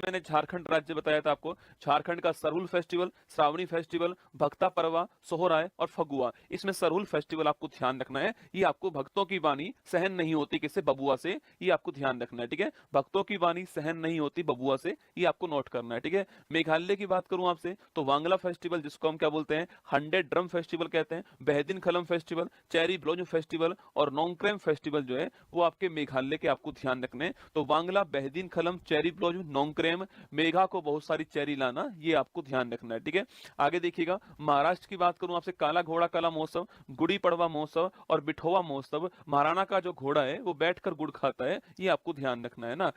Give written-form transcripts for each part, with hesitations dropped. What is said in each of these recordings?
मैंने झारखंड राज्य बताया था आपको, झारखंड का सरहुल फेस्टिवल, श्रावणी फेस्टिवल, भक्ता परवा, सोहराय और फगुआ। इसमें सरहुल फेस्टिवल आपको ध्यान रखना है, ये आपको भक्तों की वाणी सहन नहीं होती किससे, बबुआ से, ये आपको ध्यान रखना है, ठीक है। भक्तों की वाणी सहन नहीं होती बबुआ से, ये आपको नोट करना है, ठीक है। मेघालय की बात करूं आपसे तो वांगला फेस्टिवल, जिसको हम क्या बोलते हैं, 100 ड्रम फेस्टिवल कहते हैं, बेहदिन खलम फेस्टिवल, चेरी ब्लॉसम फेस्टिवल और नोंगक्रेम फेस्टिवल जो है वो आपके मेघालय के आपको ध्यान रखने हैं। तो वांगला, बेहदिन खलम, चेरी ब्लॉसम, नोंगक्रेम, मेघा को बहुत सारी चेरी लाना, ये आपको ध्यान रखना है, ठीक है। आगे देखिएगा, महाराष्ट्र की बात करूं आपसे, काला घोड़ा कला महोत्सव, गुड़ी पड़वा महोत्सव और बिठोवा महोत्सव। महाराणा का जो घोड़ा है वो बैठकर गुड़ खाता है, ये आपको ध्यान रखना है ना।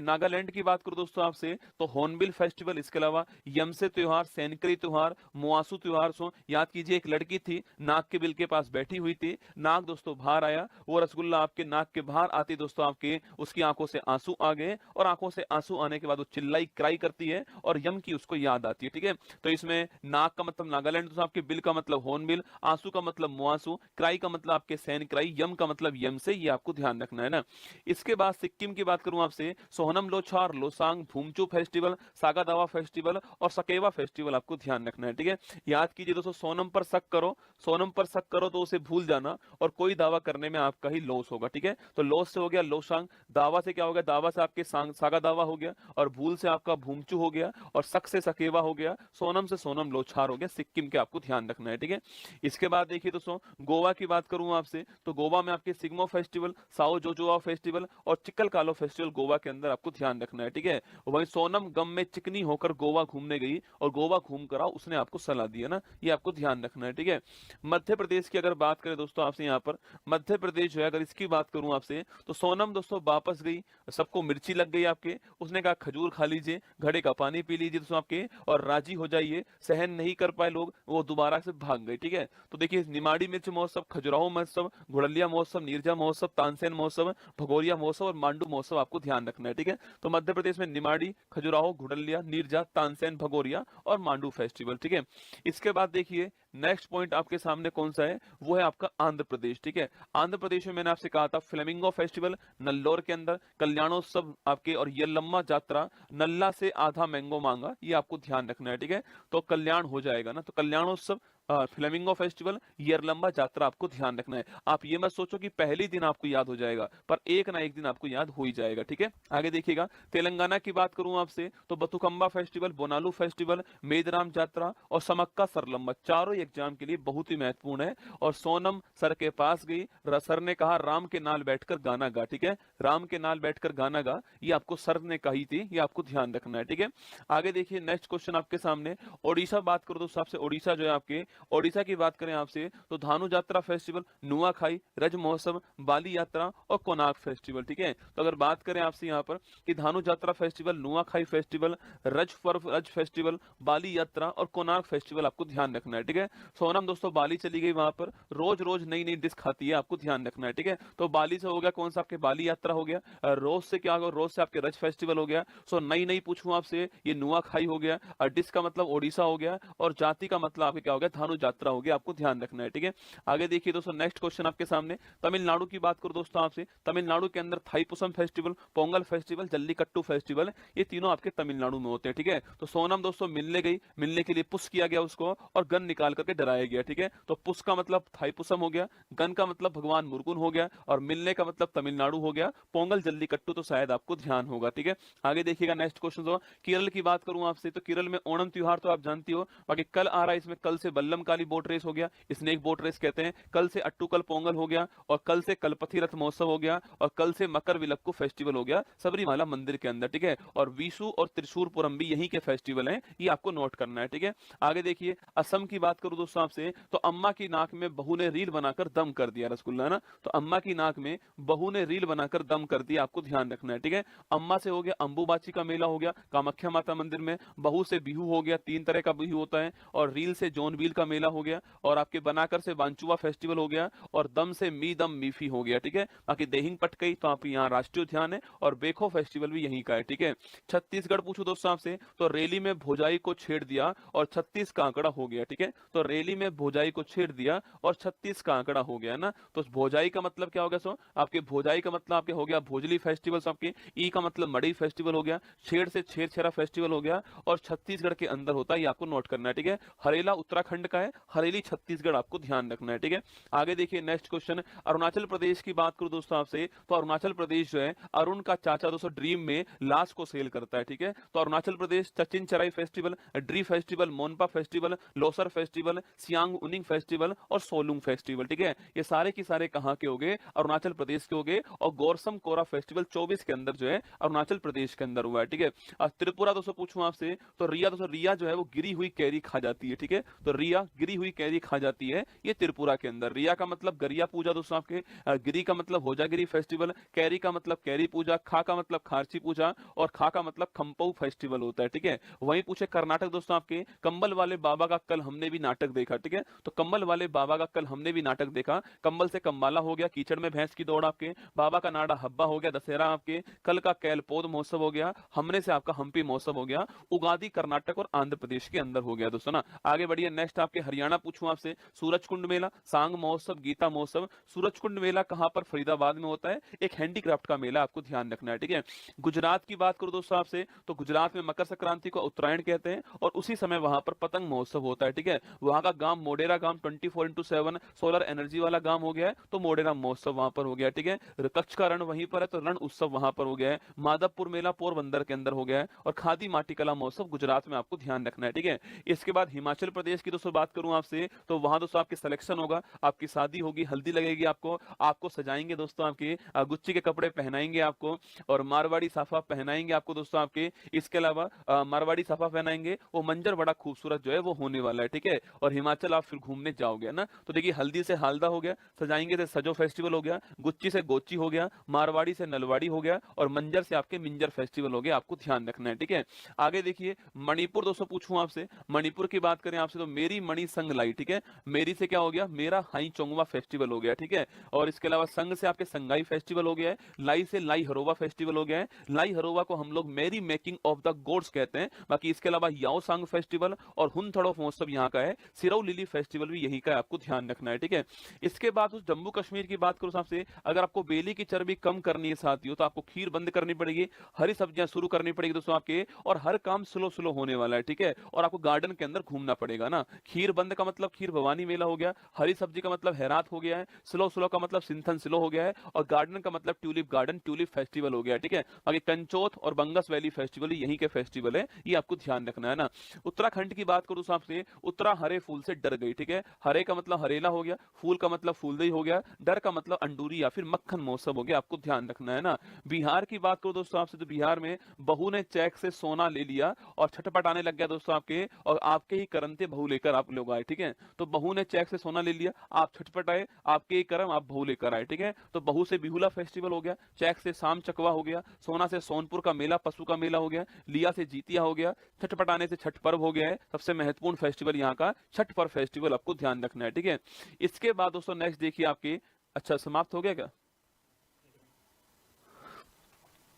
नागालैंड की बात करूं दोस्तों आपसे तो हॉर्नबिल फेस्टिवल, इसके अलावा यमसे त्योहार, सैनकरी त्योहार, मुआसू त्योहार। सो याद कीजिए, एक लड़की थी नाक के बिल के पास बैठी हुई थी, नाक दोस्तों बाहर आया, वो रसगुल्ला आपके नाक के बाहर आती दोस्तों आपके उसकी आंखों से आंसू आ गए, और आंखों से आंसू आने के बाद वो चिल्लाई क्राई करती है और यम की उसको याद आती है, ठीक है। तो इसमें नाक का मतलब नागालैंड दोस्तों आपके, बिल का मतलब हॉर्नबिल, आंसू का मतलब मुआसू, क्राई का मतलब आपके सैन क्राई, यम का मतलब यम से, ये आपको ध्यान रखना है ना। इसके बाद सिक्किम की बात करूं आपसे, सोहनम लोछार, लोसांग, भूमचू फेस्टिवल, सागा दावा फेस्टिवल और सकेवा फेस्टिवल आपको ध्यान रखना है, ठीक है। याद कीजिए दोस्तों, सोनम पर शक करो, सोनम पर शक करो तो उसे भूल जाना, और कोई दावा करने में आपका ही लॉस होगा, ठीक है। तो लॉस से हो गया लोसांग, दावा से क्या हो गया, दावा से आपके सागा दावा हो गया, और भूल से आपका भूमचू हो गया, और शक से सकेवा हो गया, सोनम से सोनम लोछार हो गया। सिक्किम के आपको ध्यान रखना है, ठीक है। इसके बाद देखिए दोस्तों, गोवा की बात करूं आपसे तो गोवा में आपके सिग्मो फेस्टिवल, साओ जोजोआ फेस्टिवल और चिक्कल कालो फेस्टिवल गोवा के अंदर आपको ध्यान रखना है, ठीक है। वहीं सोनम गम में चिकनी होकर गोवा घूमने गई और गोवा घूम कर आओ उसने आपको सलाह दी है ना, ये आपको ध्यान रखना है, ठीक है। मध्य प्रदेश की अगर बात करें दोस्तों आपसे, यहाँ पर मध्य प्रदेश जो है अगर इसकी बात करूं आपसे तो सोनम दोस्तों वापस गई, सबको मिर्ची लग गई आपके, उसने कहा खजूर खा लीजिए, घड़े का पानी पी लीजिए दोस्तों आपके, और राजी हो जाइए, सहन नहीं कर पाए लोग, वो दोबारा से भाग गए, ठीक है। तो देखिए, निमाड़ी मिर्च महोत्सव, खजुराहो महोत्सव, घुड़लिया महोत्सव, नीरजा महोत्सव, तानसेन महोत्सव, भगोरिया महोत्सव और मांडू महोत्सव आपको ध्यान रखना है, ठीक है। तो मध्य प्रदेश में निमाड़ी, खजुराहो, घुड़लिया, नीरजा, तानसेन, भगोरिया और मांडू फेस्टिवल, ठीक है। इसके बाद देखिए, नेक्स्ट पॉइंट आपके सामने कौन सा है, वो है आपका आंध्र प्रदेश, ठीक है। आंध्र प्रदेश में मैंने आपसे कहा था फ्लेमिंगो फेस्टिवल नल्लोर के अंदर, कल्याणोत्सव आपके और यल्लम्मा जात्रा, नल्ला से आधा मैंगो मांगा, ये आपको ध्यान रखना है, ठीक है। तो कल्याण हो जाएगा ना, तो कल्याणोत्सव, फ्लेमिंगो फेस्टिवल, यरलम्बा जात्रा आपको ध्यान रखना है। आप ये मत सोचो कि पहली दिन आपको याद हो जाएगा, पर एक ना एक दिन आपको याद हो ही जाएगा, ठीक है। आगे देखिएगा, तेलंगाना की बात करूं आपसे तो बथुकंबा फेस्टिवल, बोनालू फेस्टिवल, मेदराम जात्रा और समक्का सरलम्बा, चारों एग्जाम के लिए बहुत ही महत्वपूर्ण है। और सोनम सर के पास गई, सर ने कहा राम के नाल बैठकर गाना गा, ठीक है, राम के नाल बैठकर गाना गा, ये आपको सर ने कही थी, ये आपको ध्यान रखना है, ठीक है। आगे देखिए, नेक्स्ट क्वेश्चन आपके सामने, ओडिशा बात करो दोस्तों आपसे, ओडिशा जो है आपके, ओडिशा की बात करें आपसे तो धानु जात्रा फेस्टिवल, नुआखाई, रज महोत्सव, बाली यात्रा और कोनार्क फेस्टिवल, ठीक है। तो अगर बात करें आपसे यहाँ पर कि धानु जात्रा फेस्टिवल, नुआखाई फेस्टिवल, रज फेस्टिवल, बाली यात्रा और कोनार्क फेस्टिवल आपको ध्यान रखना है, ठीक है। सोनम दोस्तों बाली चली गई, वहां पर रोज रोज नई नई डिश खाती है, आपको ध्यान रखना है, ठीक है। तो बाली से हो गया कौन सा, आपके बाली यात्रा हो गया, रोज से क्या होगा, रोज से आपके रज फेस्टिवल हो गया। सो नई नई पूछूं आपसे, ये नुआखाई हो गया, डिश का मतलब ओडिशा हो गया, और जाति का मतलब आपके क्या हो गया, धानु जात्रा हो गया, आपको ध्यान रखना है, ठीक है। आगे देखिए दोस्तों, नेक्स्ट क्वेश्चन आपके सामने, तमिलनाडु की बात करो दोस्तों आपसे, तमिलनाडु के अंदर Thaipusam festival, Pongal festival, jallikattu festival, ये तीनों आपके तमिलनाडु में होते हैं, ठीक है। तो सोनम दोस्तों मिलने गई, मिलने के लिए पुश किया गया उसको और गन निकाल करके डराया गया, ठीक है। तो पुश का मतलब थाईपुसम हो गया, गन का मतलब भगवान मुरुगन हो गया, और मिलने का मतलब तमिलनाडु हो गया, पोंगल जल्लीकट्टू तो शायद आपको ध्यान होगा, ठीक है। आगे देखिएगा, नेक्स्ट क्वेश्चन होगा, केरल की बात करूं आपसे तो केरल में ओणम त्योहार तो आप जानती हो, बाकी कल आ रहा है, इसमें कल से बल्लम काली बोट रेस हो गया, स्नेक बोट रेस कहते हैं, कल से अट्टूकल पोंगल हो गया, और कल से कलपथी रथ महोत्सव हो गया, और कल से मकर विलक्कू फेस्टिवल हो गया सबरीमाला मंदिर के अंदर, ठीक है। और विशु और त्रिशूरपुरम भी यहीं के फेस्टिवल हैं, ये आपको नोट करना है, ठीक है। आगे देखिए, असम की बात करूं दोस्तों आपसे तो अम्मा की नाक में बहू ने रील बनाकर दम कर दिया, रसगुल्ला ना, तो अम्मा की नाक में बहू ने रील बनाकर दम कर दिया, आपको ध्यान रखना है, ठीक है। अम्मा से हो गया अंबुबाची का मेला हो गया कामाख्या माता मंदिर में, बहू से बिहू हो गया, तीन तरह का बिहू होता है, और रील से जोन बील का का मेला हो गया, और आपके बनाकर से वांचुआ फेस्टिवल हो गया, और दम से मी दम मीफी हो गया, ठीक है। बाकी देहिंग पटकई तो आप यहाँ राष्ट्रीय उद्यान है, और बेखो फेस्टिवल भी यहीं का है, ठीक है। छत्तीसगढ़ पूछो दोस्तों आपसे, तो रैली में भोजाई को छेड़ दिया और 36 का आंकड़ा हो गया, ठीक है। तो रैली में भोजाई को छेड़ दिया और 36 का आंकड़ा हो गया ना। तो भोजाई का मतलब क्या हो गया? सो आपके भोजाई का मतलब आपके हो गया भोजली फेस्टिवल, आपके ई का मतलब मड़ई फेस्टिवल हो गया, छेड़ से छेरछेरा फेस्टिवल हो गया, और छत्तीसगढ़ के अंदर होता है, ये आपको नोट करना है, ठीक है। हरेला उत्तराखंड का है, हरेली छत्तीसगढ़ आपको ध्यान रखना है, ठीक है। आगे देखिए नेक्स्ट क्वेश्चन, अरुणाचल प्रदेश की बात करूं दोस्तों आपसे, तो अरुणाचल प्रदेश जो है अरुण का चाचा दोस्तों ड्रीम में लाश को सेल करता है, ठीक है। तो अरुणाचल प्रदेश सचिन चराई festival, Dree festival, Monpa festival, Losar festival, Siang उनिंग फेस्टिवल और सोलुंग फेस्टिवल, ठीक है। ये सारे की सारे कहां के हो गए? अरुणाचल प्रदेश के हो गए। और गोरसम कोरा फेस्टिवल 24 के अंदर जो है अरुणाचल प्रदेश के अंदर हुआ है, ठीक है। और त्रिपुरा दोस्तों पूछूं आपसे, तो रिया दोस्तों, रिया जो है वो गिरी हुई कैरी खा जाती है, ठीक है। तो रिया गिरी हुई कैरी खा जाती है, ये त्रिपुरा के अंदर। रिया का मतलब गरिया पूजा दोस्तों आपके, गिरी का मतलब होजागिरी फेस्टिवल, कैरी का मतलब कैरी पूजा, खा का मतलब खारची पूजा, और खा का मतलब खंपऊ फेस्टिवल होता है, ठीक है। वहीं पूछे कर्नाटक दोस्तों आपके, कंबल वाले बाबा का कल हमने भी नाटक देखा, ठीक है। तो कंबल वाले बाबा का कल हमने भी नाटक देखा, कंबल से कम्बाला हो गया, कीचड़ में भैंस की दौड़ आपके, बाबा का नाड़ा हब्बा हो गया, दशहरा आपके, कल का कैलपोद महोत्सव हो गया, हमने से आपका हम्पी महोत्सव हो गया, उगादी कर्नाटक और आंध्र प्रदेश के अंदर हो गया दोस्तों ना। आगे बढ़िए नेक्स्ट आपके हरियाणा पूछूं आपसे, सूरजकुंड मेला, सांग महोत्सव, गीता महोत्सव। सूरजकुंड मेला कहां पर? फरीदाबाद में होता है, एक हैंडीक्राफ्ट का मेला, आपको ध्यान रखना है, ठीक है। गुजरात की बात करूं दोस्तों आपसे, तो गुजरात में मकर संक्रांति को उत्तरायण कहते हैं, और उसी समय वहां पर पतंग महोत्सव होता है, ठीक है। वहां का गांव मोडेरा गांव 24/7 सोलर एनर्जी वाला गांव हो गया है, तो मोडेरा महोत्सव वहां पर हो गया, ठीक है। कच्छ का रण वहीं पर है, तो रण उत्सव वहां पर हो गया है। माधवपुर मेला पोरबंदर के अंदर हो गया है, और खादी माटी कला महोत्सव गुजरात में आपको ध्यान रखना है, ठीक है। इसके बाद हिमाचल प्रदेश की दोस्तों बात करूं आपसे, तो वहां दोस्तों आपकी सिलेक्शन होगा, आपकी शादी होगी, हल्दी लगेगी, आपको सजाएंगे दोस्तों, आपके गुच्ची के कपड़े पहनाएंगे आपको, और मारवाड़ी साफा पहनाएंगे आपको दोस्तों आपके। इसके अलावा मारवाड़ी साफा पहनाएंगे, वो मंजर बड़ा खूबसूरत जो है वो होने वाला है, ठीक है। और हिमाचल आप फिर घूमने जाओगे ना। तो देखिए हल्दी से हालदा हो गया, सजाएंगे से सजो फेस्टिवल हो गया, गुच्ची से गोची हो गया, मारवाड़ी से नलवाड़ी हो गया, और मंजर से आपके मिंजर फेस्टिवल हो गया, आपको ध्यान रखना है, ठीक है। आगे देखिए मणिपुर दोस्तों पूछूं आपसे, मणिपुर की बात करें आपसे, तो मेरी मणि संग लाई, ठीक है। मेरी से क्या हो गया? मेरा हाई चोंगवा फेस्टिवल हो गया, ठीक है। और इसके अलावा संग से आपके संगाई फेस्टिवल हो गया है, लाई से लाई हरोवा फेस्टिवल हो गया है। लाई हरोवा को हम लोग मेरी मेकिंग ऑफ द गोड्स कहते हैं। बाकी इसके अलावा याओ सांग फेस्टिवल और हुनथड़ो महोत्सव यहाँ का है, सिरौ लिली फेस्टिवल भी यहीं का है, आपको ध्यान रखना है, ठीक है। इसके बाद उस जम्मू कश्मीर की बात करूं आपसे, अगर आपको बेली की चर्बी कम करनी है साथियों, तो आपको खीर बंद करनी पड़ेगी, हरी सब्जियां शुरू करनी पड़ेगी दोस्तों आपके, और हर काम स्लो स्लो होने वाला है, ठीक है। और आपको गार्डन के अंदर घूमना पड़ेगा ना। खीर बंद का मतलब खीर भवानी मेला हो गया, हरी सब्जी का मतलब हैरात हो गया है, स्लो स्लो का मतलब सिंथन स्लो हो गया है, और गार्डन का मतलब ट्यूलिप गार्डन ट्यूलिप फेस्टिवल हो गया, ठीक है। बाकी कंचोथ और बंगस वैली फेस्टिवल यहीं के फेस्टिवल है, ये आपको ध्यान रखना है ना। उत्तराखंड की बात करूं आपसे, उत्तरा हरे फूल से डर गई, ठीक है। हरे का मतलब हरेला हो गया, फूल का मतलब फूलदई हो गया, डर का मतलब अंडूरी या फिर मक्खन महोत्सव हो गया, आपको ध्यान रखना है ना। बिहार की बात करो दोस्तों आपसे, तो बिहार में बहू ने चेक से सोना ले लिया और छटपटाने लग गया दोस्तों आपके, और आपके ही करंते बहू लेकर आप लोग आए, ठीक है। तो बहू ने चेक से सोना ले लिया, आप छटपटाए, आपके ही करम, आप बहू लेकर आए, ठीक है। तो बहू से बिहुला फेस्टिवल हो गया, चेक से शाम चकवा हो गया, सोना से सोनपुर का मेला पशु का मेला हो गया, लिया से जीतिया हो गया, छटपटाने से छठ पर्व हो गया है। सबसे महत्वपूर्ण फेस्टिवल यहाँ का छठ पर्व फेस्टिवल, आपको ध्यान रखना है, ठीक है। इसके बाद दोस्तों नेक्स्ट देखिए आपके, अच्छा समाप्त हो गया क्या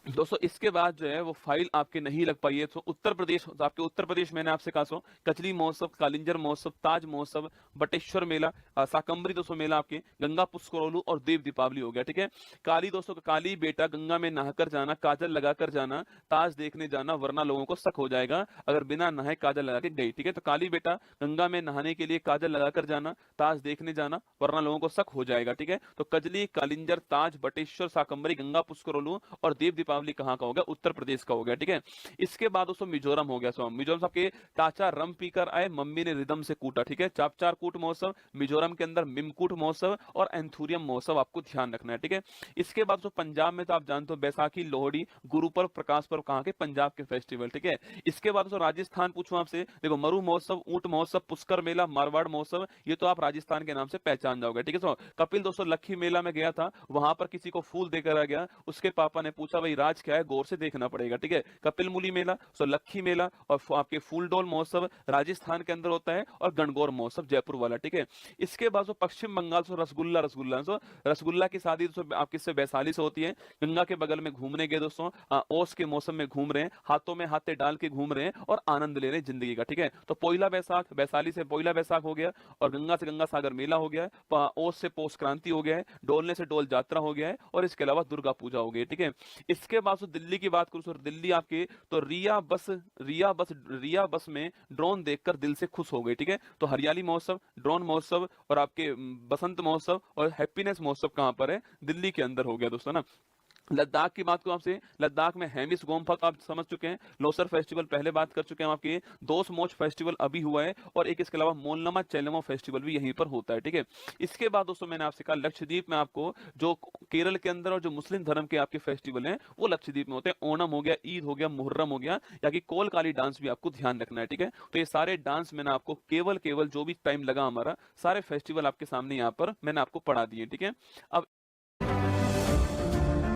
दोस्तों? इसके बाद जो है वो फाइल आपके नहीं लग पाई है, तो उत्तर प्रदेश, तो आपके उत्तर प्रदेश मैंने आपसे कहा सो कचरी महोत्सव, कालिंजर महोत्सव, ताज महोत्सव, बटेश्वर मेला, साकंबरी दोस्तों मेला आपके, गंगा पुष्करोलू और देव दीपावली हो गया, ठीक है। काली दोस्तों, काली बेटा गंगा में नहाकर जाना, काजल लगाकर जाना, ताज देखने जाना, वरना लोगों को शक हो जाएगा अगर बिना नहाए काजल लगा के गई, ठीक है। तो काली बेटा गंगा में नहाने के लिए काजल लगाकर जाना, ताज देखने जाना, वरना लोगों को शक हो जाएगा, ठीक है। तो कजली, कालिंजर, ताज, बटेश्वर, साकंबरी, गंगा पुष्करोलू और देव दीपावली कहां का हो गया? उत्तर प्रदेश का हो गया, ठीक है। इसके बाद दोस्तों मिजोरम हो गया। सो मिजोरम आपके चाचा रम पीकर आए, मम्मी ने रिदम से कूटा, ठीक है। चापचार कूट महोत्सव मिजोरम के अंदर, मिमकूट महोत्सव और एंथुरियम महोत्सव, आपको ध्यान रखना है, ठीक है। इसके बाद पंजाब में तो आप जानते हो बैसाखी, लोहड़ी, गुरु पर्व, प्रकाश पर्व कहां के? पंजाब के फेस्टिवल, ठीक है। इसके बाद राजस्थान पूछूं आपसे, देखो मरु महोत्सव, ऊंट महोत्सव, पुष्कर मेला, मारवाड़ महोत्सव, ये तो आप राजस्थान के नाम से पहचान जाओगे, ठीक है। कपिल दोस्तों लखी मेला में गया था, वहां पर किसी को फूल देकर आ गया, उसके पापा ने पूछा भाई राज क्या है गौर से देखना पड़ेगा, ठीक है। कपिल मुनि मेला, सोलक्खी मेला और आपके फूलडोल महोत्सव राजस्थान के अंदर होता है, और गणगौर महोत्सव जयपुर वाला, ठीक है। इसके बाद पश्चिम बंगाल से रसगुल्ला रसगुल्ला रसगुल्ला की शादी दोस्तों आपकी से वैशाली से होती है। गंगा के बगल में घूमने गए दोस्तों, ओस के मौसम में घूम रहे हैं, हाथों में हाथे डाल के घूम रहे हैं और आनंद ले रहे हैं जिंदगी का, ठीक है। तो पोइला बैसाख, वैशाली से पोइला बैसाख हो गया, और गंगा से गंगा सागर मेला हो गया है, ओस से पौष क्रांति हो गया है, डोलने से डोल यात्रा हो गया है, और इसके अलावा दुर्गा पूजा हो गई, ठीक है। इसके बाद दिल्ली की बात करूं सर, दिल्ली आपके तो रिया बस में ड्रोन देखकर दिल से खुश हो गई, ठीक है। तो हरियाली महोत्सव, ड्रोन महोत्सव और आपके बसंत महोत्सव और हैप्पीनेस महोत्सव कहां पर है, दिल्ली के अंदर हो गया दोस्तों ना। लद्दाख की बात करूं आपसे, लद्दाख में हेमिस गोम्पा आप समझ चुके हैं, लोसर फेस्टिवल पहले बात कर चुके हैं आपके, दोस मोच फेस्टिवल अभी हुआ है, और एक इसके अलावा मोलनमा चेलमो फेस्टिवल भी यहीं पर होता है, ठीक है। इसके बाद दोस्तों मैंने आपसे कहा लक्षद्वीप में आपको जो केरल के अंदर और जो मुस्लिम धर्म के आपके फेस्टिवल हैं वो लक्षद्वीप में होते हैं। ओणम हो गया, ईद हो गया, मुहर्रम हो गया, या कि कोलकाली डांस भी आपको ध्यान रखना है, ठीक है। तो ये सारे डांस मैंने आपको केवल जो भी टाइम लगा हमारा, सारे फेस्टिवल आपके सामने यहाँ पर मैंने आपको पढ़ा दिए, ठीक है। अब